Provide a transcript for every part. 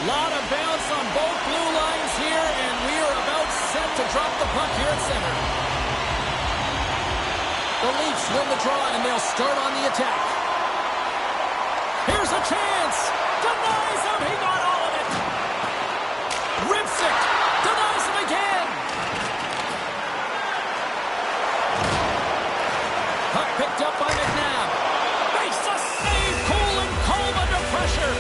Lot of bounce on both blue lines here, and we are about set to drop the puck here at center. The Leafs win the draw, and they'll start on the attack. Here's a chance. Denies him. He got all of it. Rips it. Denies him again. Puck picked up by McNabb. Makes a save. Cool and calm under pressure.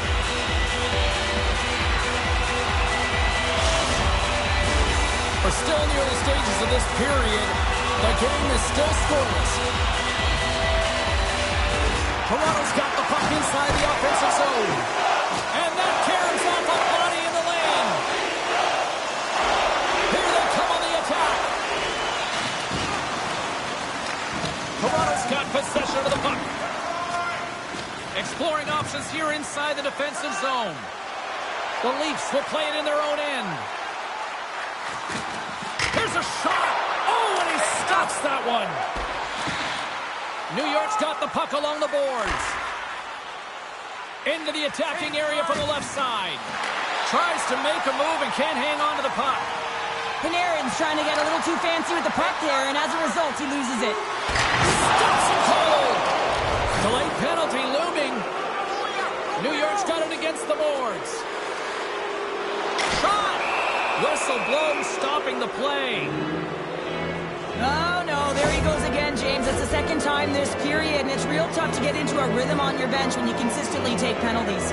We're still in the early stages of this period. The game is still scoreless. Toronto's got the puck inside the offensive zone. And that carries off a body in the lane. Here they come on the attack. Toronto's got possession of the puck. Exploring options here inside the defensive zone. The Leafs will play it in their own end. Here's a shot. Oh, and he stops that one. New York's got the puck along the boards. Into the attacking area from the left side. Tries to make a move and can't hang on to the puck. Panarin's trying to get a little too fancy with the puck there, and as a result, he loses it. Stops it cold. Delayed penalty looming. New York's got it against the boards. Shot. Whistle blows, stopping the play. Oh, no, there he goes again, James. It's the second time this period, and it's real tough to get into a rhythm on your bench when you consistently take penalties.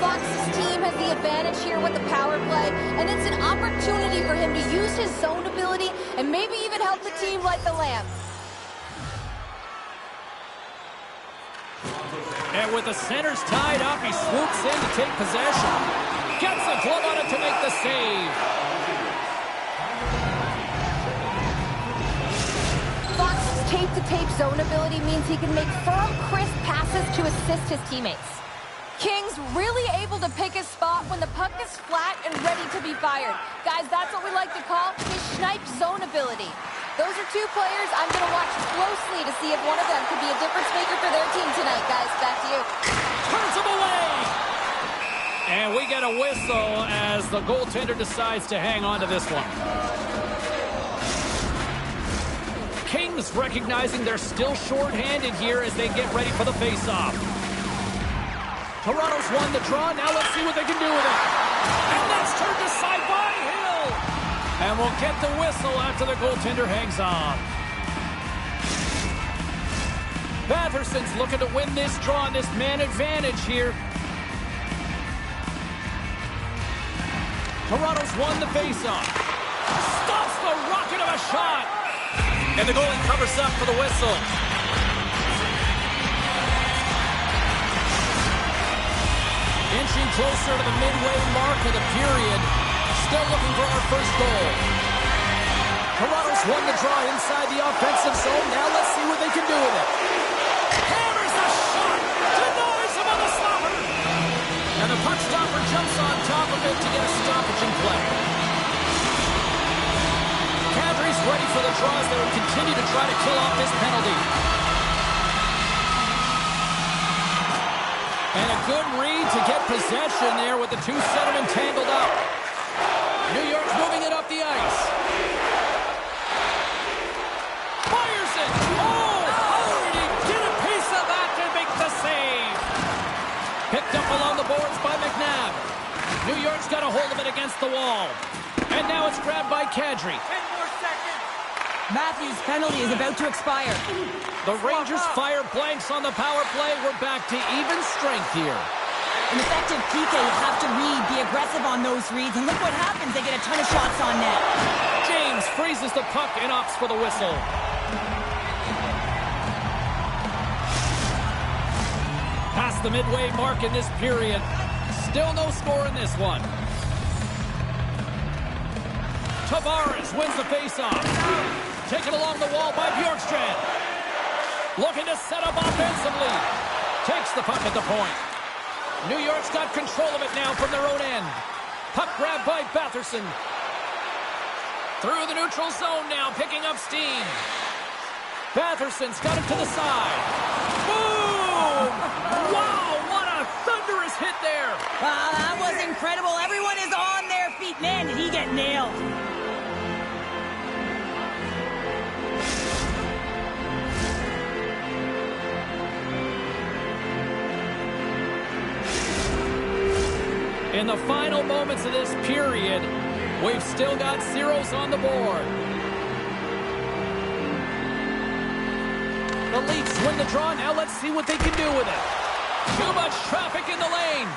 Fox's team has the advantage here with the power play, and it's an opportunity for him to use his zone ability and maybe even help the team light the lamp. And with the centers tied up, he swoops in to take possession. Gets a glove on it to make the save. Fox's tape-to-tape zone ability means he can make firm, crisp passes to assist his teammates. King's really able to pick his spot when the puck is flat and ready to be fired. Guys, that's what we like to call his snipe zone ability. Those are two players I'm going to watch closely to see if one of them could be a difference maker for their team tonight, guys. Back to you. Turns him away. And we get a whistle as the goaltender decides to hang on to this one. Kings recognizing they're still short-handed here as they get ready for the face-off. Toronto's won the draw. Now let's see what they can do with it. And that's turned aside by Hill. And we'll get the whistle after the goaltender hangs on. Batherson's looking to win this draw on this man advantage here. Toronto's won the face-off. Stops the rocket of a shot. And the goalie covers up for the whistle. Inching closer to the midway mark of the period. Still looking for our first goal. Toronto's won the draw inside the offensive zone. Now let's see what they can do with it. Hammers the shot. Denies him on the stopper. And the puck stopper jumps on top of it to get a stoppage in play. Kadri's ready for the draws. They will continue to try to kill off this penalty. And a good read to get possession there with the two centermen tangled up. New York's moving it up the ice. Fires it. Oh, did he get a piece of that to make the save? Picked up along the boards by McNabb. New York's got a hold of it against the wall. And now it's grabbed by Kadri. 10 more seconds. Matthews' penalty is about to expire. The Rangers fire blanks on the power play. We're back to even strength here. An effective PK, you have to read, be aggressive on those reads, and look what happens. They get a ton of shots on net. James freezes the puck and opts for the whistle. Past the midway mark in this period. Still no score in this one. Tavares wins the faceoff. Taken along the wall by Bjorkstrand. Looking to set up offensively. Takes the puck at the point. New York's got control of it now from their own end. Puck grabbed by Batherson. Through the neutral zone now, picking up steam. Batherson's got it to the side. Boom! Wow, what a thunderous hit there. Wow, that was incredible In the final moments of this period, we've still got zeros on the board. The Leafs win the draw. Now let's see what they can do with it. Too much traffic in the lane.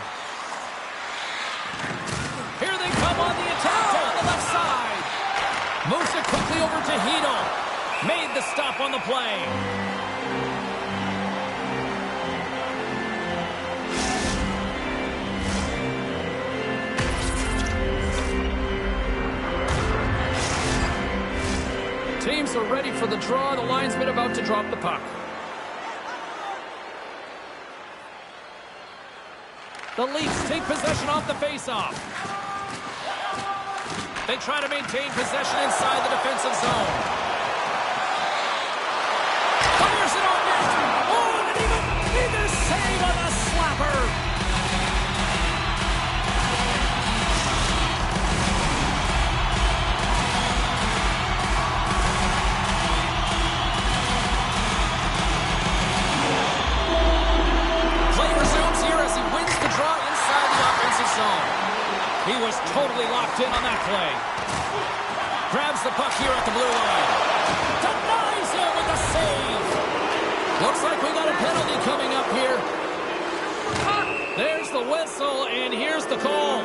Here they come on the attack down the left side. Moves it quickly over to Hedel. Made the stop on the play. Teams are ready for the draw. The linesman about to drop the puck. The Leafs take possession off the faceoff. They try to maintain possession inside the defensive zone. Fires it on net. Oh, and even neither save on the slapper. He was totally locked in on that play. Grabs the puck here at the blue line. Denies him with the save. Looks like we got a penalty coming up here. There's the whistle, and here's the call.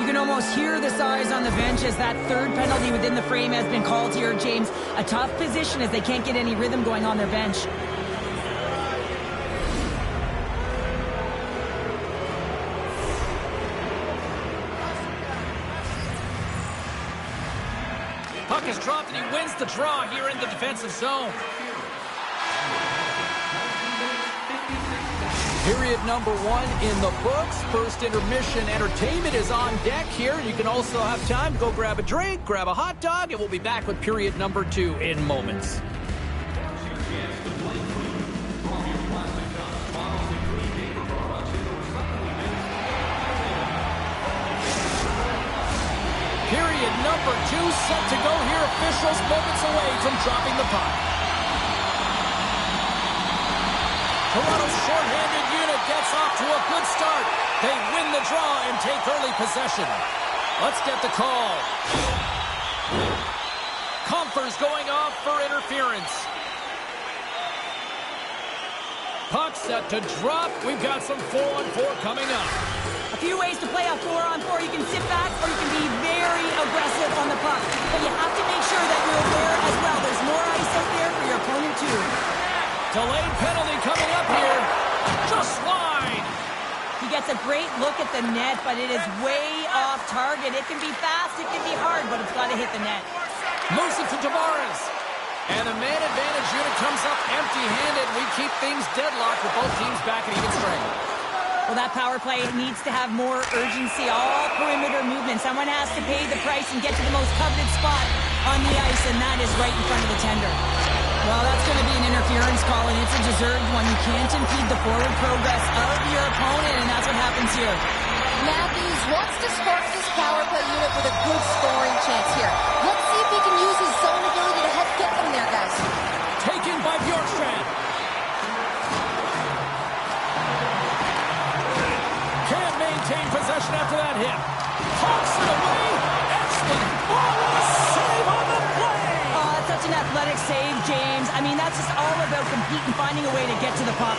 You can almost hear the sighs on the bench as that third penalty within the frame has been called here, James. A tough position as they can't get any rhythm going on their bench. Puck is dropped, and he wins the draw here in the defensive zone. Period number 1 in the books. First intermission entertainment is on deck here. You can also have time to go grab a drink, grab a hot dog, and we'll be back with period number 2 in moments. Period number 2 set to go here. Officials moments away from dropping the puck. Toronto's shorthanded unit gets off to a good start. They win the draw and take early possession. Let's get the call. Comfer's going off for interference. Puck set to drop. We've got some 4-on-4 coming up. A few ways to play a 4-on-4. You can sit back or you can be very aggressive on the puck. But you have to make sure that you're aware as well. There's more ice out there for your opponent too. Delayed penalty coming up here. Just wide. He gets a great look at the net, but it is way off target. It can be fast, it can be hard, but it's got to hit the net. Moves it to Tavares. And the man advantage unit comes up empty-handed. We keep things deadlocked with both teams back at even strength. Well, that power play needs to have more urgency. All perimeter movement. Someone has to pay the price and get to the most coveted spot on the ice, and that is right in front of the tender. Well, that's going to be an interference call, and it's a deserved one. You can't impede the forward progress of your opponent, and that's what happens here. Matthews wants to spark this power play unit with a good scoring chance here. Let's see if he can use his zone ability to help get them there, guys. Taken by Bjorkstrand. Can't maintain possession after that hit. Hawks it away. Excellent. Oh, what a save on the play. Oh, that's such an athletic save, James. I mean, that's just all about competing, finding a way to get to the puck.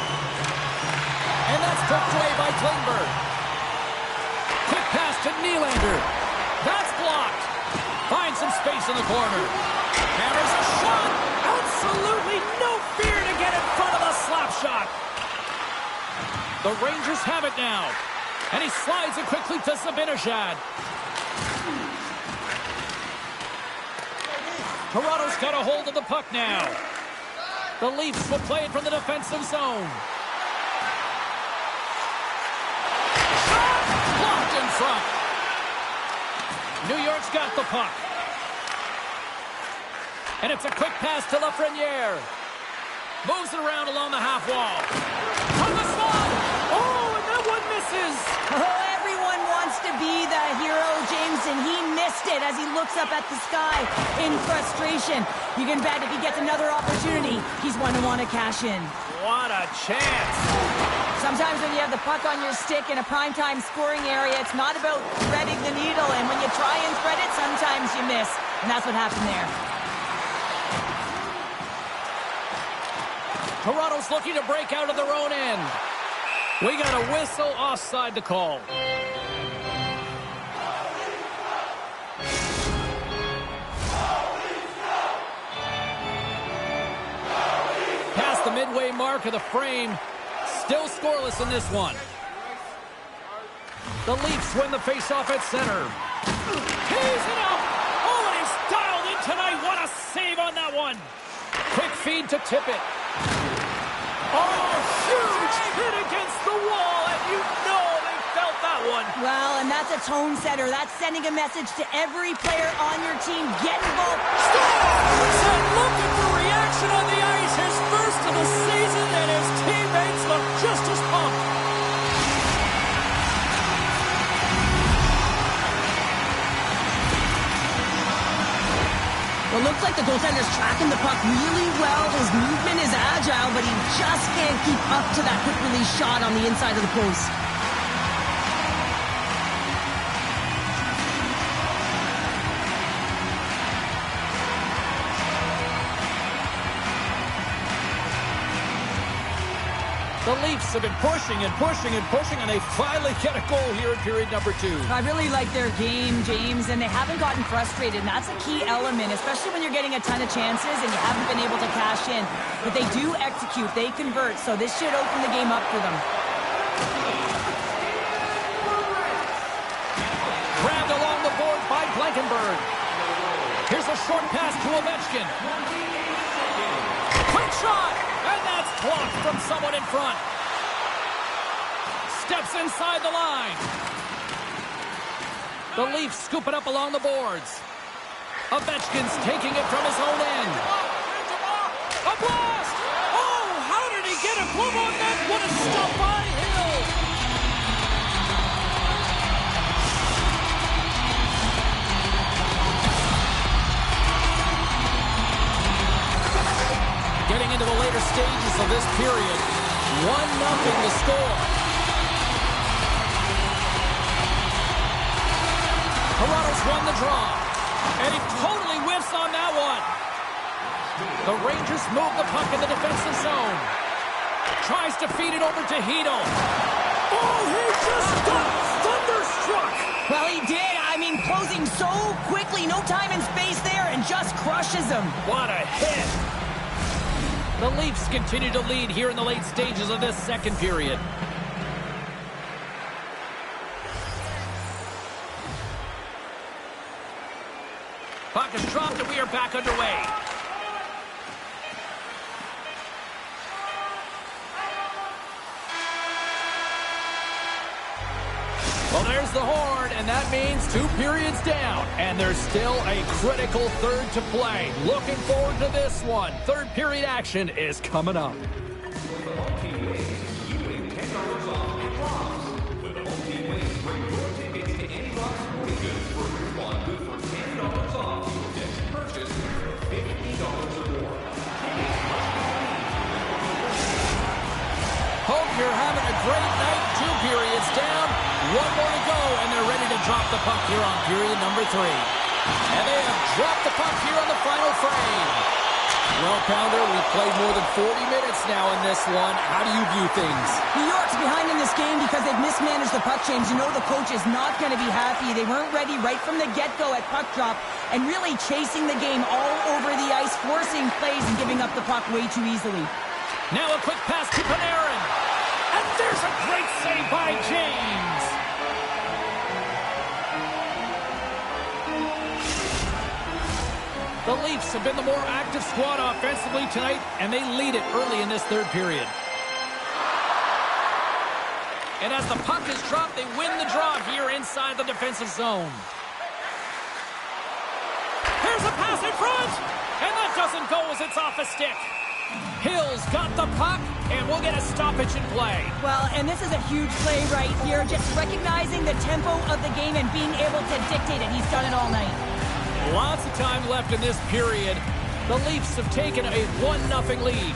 And that's poked away by Klingberg. Quick pass to Nylander. That's blocked. Finds some space in the corner. Hammers a shot. Absolutely no fear to get in front of the slap shot. The Rangers have it now. And he slides it quickly to Zibanejad. Toronto's got a hold of the puck now. The Leafs will play it from the defensive zone. Blocked in front. New York's got the puck. And it's a quick pass to Lafreniere. Moves it around along the half wall. On the slot. Oh, and that one misses. Oh, everyone wants to be the hero, James, and he missed it as he looks up at the sky in frustration. You can bet if he gets another opportunity, he's going to want to cash in. What a chance. Sometimes when you have the puck on your stick in a primetime scoring area, it's not about threading the needle. And when you try and thread it, sometimes you miss. And that's what happened there. Toronto's looking to break out of their own end. We got a whistle offside to call. Past the midway mark of the frame. Still scoreless in this one. The Leafs win the faceoff at center. He's it up! Oh, and he's dialed in tonight. What a save on that one. Quick feed to Tippett. Oh, huge hit against the wall, and you know they felt that one. Well, and that's a tone setter. That's sending a message to every player on your team. Get involved. Scores! And looking for reaction on the ice. His first of the season, and his teammates look just as pumped. Well, it looks like the goaltender's tracking the puck really well. His movement is agile, but he just can't keep up to that quick release shot on the inside of the post. The Leafs have been pushing and pushing and pushing, and they finally get a goal here in period number 2. I really like their game, James, and they haven't gotten frustrated, and that's a key element, especially when you're getting a ton of chances and you haven't been able to cash in. But they do execute, they convert, so this should open the game up for them. Grabbed along the board by Blankenberg. Here's a short pass to Ovechkin. Quick shot! And that's blocked from someone in front. Steps inside the line. The Leafs scoop it up along the boards. Ovechkin's taking it from his own end. A blast! Oh, how did he get a glove on that? What a stop by Hill! Getting into the later stages of this period. 1-0 the score. Toronto's won the draw. And he totally whiffs on that one. The Rangers move the puck in the defensive zone. Tries to feed it over to Hito. Oh, he just got thunderstruck. Well, he did. I mean, closing so quickly. No time and space there, and just crushes him. What a hit. The Leafs continue to lead here in the late stages of this second period. Puck is dropped and we are back underway. Well, there's the horn, and that means 2 periods down. And there's still a critical third to play. Looking forward to this one. Third period action is coming up. Hope you're having a great night. 2 periods down. 1 more to go, and they're ready to drop the puck here on period number 3. And they have dropped the puck here on the final frame. Well, Pounder, we've played more than 40 minutes now in this one. How do you view things? New York's behind in this game because they've mismanaged the puck change. You know the coach is not going to be happy. They weren't ready right from the get-go at puck drop and really chasing the game all over the ice, forcing plays and giving up the puck way too easily. Now a quick pass to Panarin. And there's a great save by James. The Leafs have been the more active squad offensively tonight, and they lead it early in this third period. And as the puck is dropped, they win the draw here inside the defensive zone. Here's a pass in front, and that doesn't go as it's off a stick. Hill's got the puck, and we'll get a stoppage in play. Well, and this is a huge play right here, just recognizing the tempo of the game and being able to dictate it. He's done it all night. Lots of time left in this period. The Leafs have taken a 1-0 lead.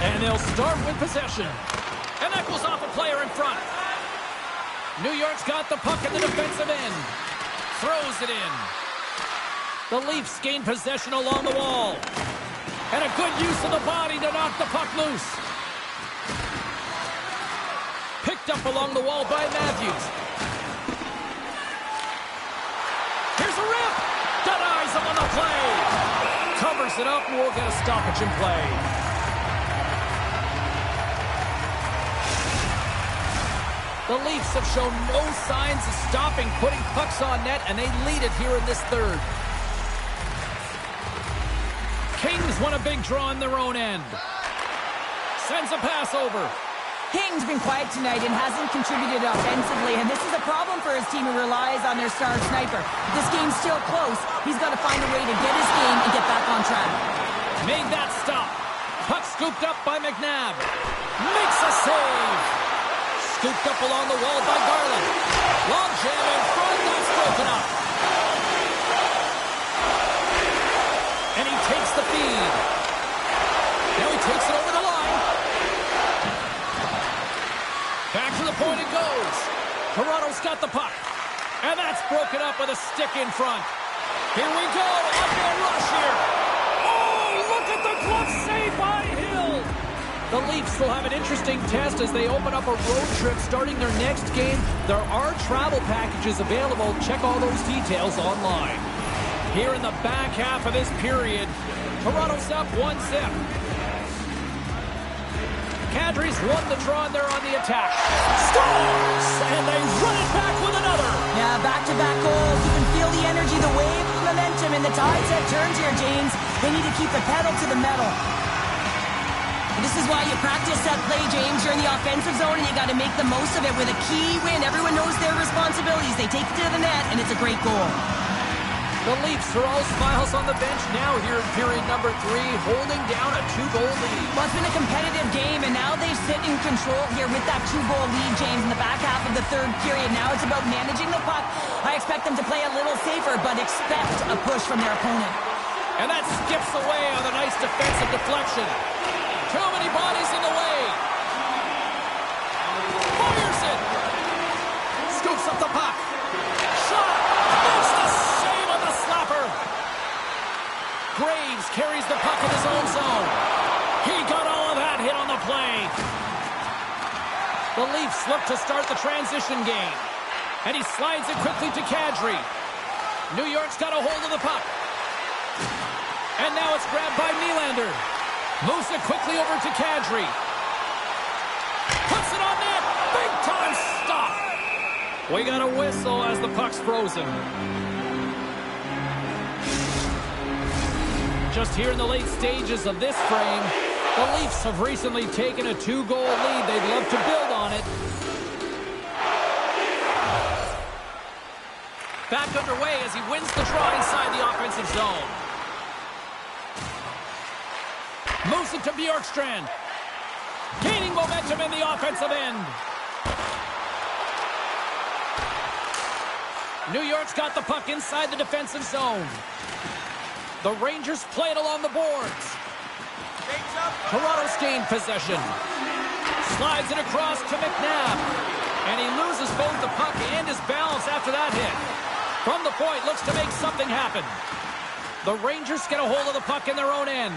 And they'll start with possession. And that goes off a player in front. New York's got the puck in the defensive end. Throws it in. The Leafs gain possession along the wall. And a good use of the body to knock the puck loose. Picked up along the wall by Matthews. Here's a rip. Denies him on the play. Covers it up and we'll get a stoppage in play. The Leafs have shown no signs of stopping putting pucks on net, and they lead it here in this third. Kings won a big draw in their own end. Sends a pass over. King's been quiet tonight and hasn't contributed offensively, and this is a problem for his team who relies on their star sniper. This game's still close. He's got to find a way to get his game and get back on track. Made that stop. Puck scooped up by McNabb. Makes a save. Scooped up along the wall by Garland. Long jam in front. That's broken up. And he takes the feed. Now he takes it over the line. Back to the point it goes. Toronto's got the puck. And that's broken up with a stick in front. Here we go. Up-man rush here. Oh, look at the glove save by Hill. The Leafs will have an interesting test as they open up a road trip starting their next game. There are travel packages available. Check all those details online. Here in the back half of this period, Toronto's up 1-0. Kadri's won the draw and they're on the attack. Scores! And they run it back with another. Yeah, back-to-back goals. You can feel the energy, the wave, the momentum, and the tides have turned here, James. They need to keep the pedal to the metal. This is why you practice that play, James. You're in the offensive zone, and you got to make the most of it with a key win. Everyone knows their responsibilities. They take it to the net, and it's a great goal. The Leafs are all smiles on the bench now here in period number 3, holding down a 2-goal lead. Well, it's been a competitive game, and now they sit in control here with that 2-goal lead, James, in the back half of the third period. Now it's about managing the puck. I expect them to play a little safer, but expect a push from their opponent. And that skips away on a nice defensive deflection. Too many bodies in the way. Fires it. Scoops up the puck. Shot. Makes the save on the slapper. Graves carries the puck in his own zone. He got all of that hit on the play. The Leafs look to start the transition game. And he slides it quickly to Kadri. New York's got a hold of the puck. And now it's grabbed by Nylander. Moves it quickly over to Kadri. Puts it on net. Big time stop. We got a whistle as the puck's frozen. Just here in the late stages of this frame, the Leafs have recently taken a 2-goal lead. They'd love to build on it. Back underway as he wins the draw inside the offensive zone. Moves it to Bjorkstrand. Gaining momentum in the offensive end. New York's got the puck inside the defensive zone. The Rangers play it along the boards. Toronto's gained possession. Slides it across to McNabb. And he loses both the puck and his balance after that hit. From the point, looks to make something happen. The Rangers get a hold of the puck in their own end.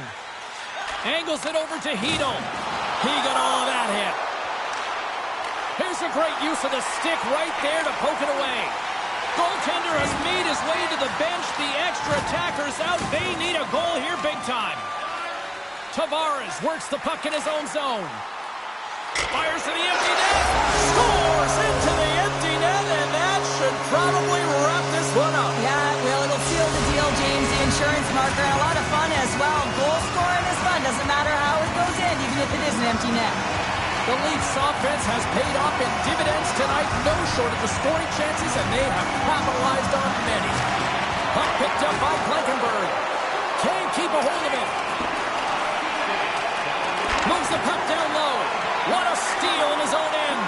Angles it over to Hedel. He got all of that hit. Here's a great use of the stick right there to poke it away. Goaltender has made his way to the bench. The extra attackers out. They need a goal here big time. Tavares works the puck in his own zone. Fires to the empty net. Scores into the empty net, and that should probably wrap this one up. Yeah, well, it'll seal the deal, James. The insurance marker. A lot of fun as well. Goal scoring is fun. Doesn't matter how it goes in, even if it is an empty net. The Leafs offense has paid off in dividends tonight. No shortage of scoring chances, and they have capitalized on many. Puck picked up by Blankenberg. Can't keep a hold of it. Moves the puck down low. What a steal in his own end.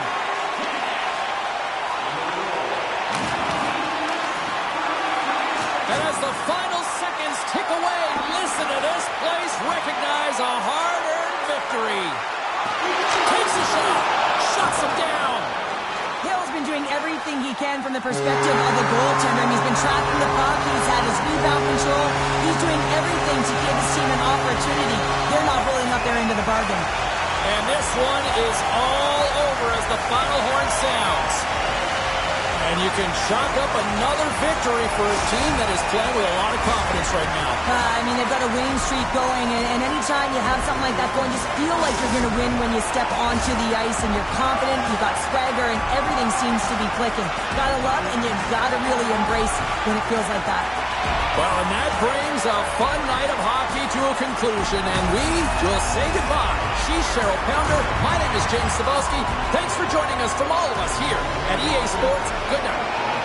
And as the final seconds tick away, listen to this place recognize a hard-earned victory. Takes a shot. everything he can from the perspective of the goaltender. And he's been tracking the puck. He's had his rebound control. He's doing everything to give his team an opportunity. They're not rolling up their end of the bargain. And this one is all over as the final horn sounds. And you can chalk up another victory for a team that is playing with a lot of confidence right now. I mean, they've got a winning streak going, and anytime you have something like that going, just feel like you're going to win when you step onto the ice, and you're confident, you've got swagger, and everything seems to be clicking. You gotta love, and you've got to really embrace when it feels like that. Well, and that brings a fun night of hockey to a conclusion, and we will say goodbye. She's Cheryl Pounder. My name is James Cebulski. Thanks for joining us from all of us here at EA Sports. Good night.